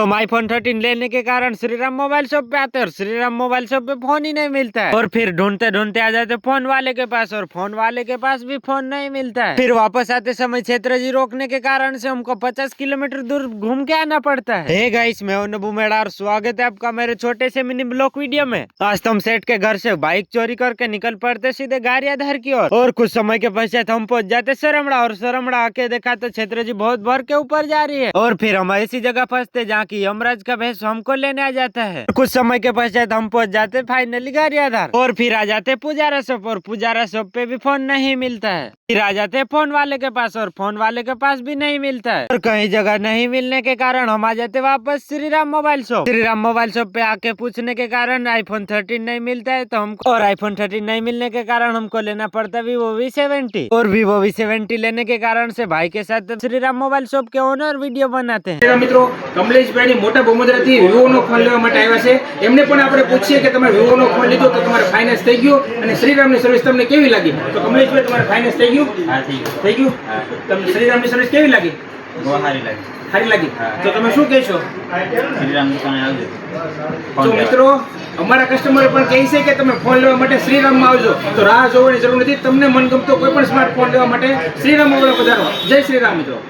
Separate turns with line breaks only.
हम आईफोन 13 लेने के कारण श्रीराम मोबाइल शॉप पे आते हैं और श्रीराम मोबाइल शॉप पे फोन ही नहीं मिलता है और फिर ढूंढते ढूंढते आ जाते फोन वाले के पास और फोन वाले के पास भी फोन नहीं मिलता है। फिर वापस आते समय क्षेत्रजी रोकने के कारण से हमको 50 किलोमीटर दूर घूम के आना पड़ता है। हे गाइस, मैं हूं नबू मेड़ा और स्वागत है आपका मेरे छोटे से मिनी ब्लॉग वीडियो में। आज तो हम सेठ के घर से बाइक चोरी करके निकल पड़ते सीधे गारियाधार की ओर और कुछ समय के पश्चात हम पहुंच जाते सरमड़ा और सरमड़ा आके देखा तो क्षेत्रजी बहुत भर के ऊपर जा रही है और फिर हम ऐसी जगह फंसते जहाँ की यमराज का भैंस हमको लेने आ जाता है। कुछ समय के पश्चात हम पहुंच जाते फाइनली गारियाधार और फिर आ जाते पुजारा शॉप और पुजारा शॉप पे भी फोन नहीं मिलता है। फिर आ जाते फोन वाले के पास और फोन वाले के पास भी नहीं मिलता है और कहीं जगह नहीं मिलने के कारण हम आ जाते वापस Shriram mobile shop. Shriram mobile shop पे आके पूछने के कारण आईफोन 13 नहीं मिलता है तो हमको और आईफोन 13 नहीं मिलने के कारण हमको लेना पड़ता है Vivo V70 और Vivo V70 लेने के कारण से भाई के साथ श्रीराम मोबाइल शॉप के ओनर वीडियो बनाते हैं।
મિત્રો કમલેશભાઈ મોટા બોમોદરાથી વિવો નો ફોન લેવા માટે આવ્યા છે। એમને પણ આપણે પૂછીએ કે તમે વિવો નો ફોન લીધો તો તમારે ફાઇનાન્સ થઈ ગયો અને શ્રીરામની સર્વિસ તમને કેવી લાગી? તો કમલેશભાઈ તમારે ફાઇનાન્સ થઈ ગયું? હા, થઈ ગયું। તમને શ્રીરામની સર્વિસ કેવી લાગી? બહુ સારી લાગી। તો તમે શું કહેશો? શ્રીરામ દુકાને આવજો। તો મિત્રો અમારા કસ્ટમર પણ કહે છે કે તમે ફોન લેવા માટે શ્રીરામમાં આવજો, તો રાહ જોવાની જરૂર નથી। તમને મનગમતો કોઈ પણ સ્માર્ટફોન લેવા માટે શ્રીરામ મોબાઈલ પધારો। જય શ્રીરામ મિત્રો।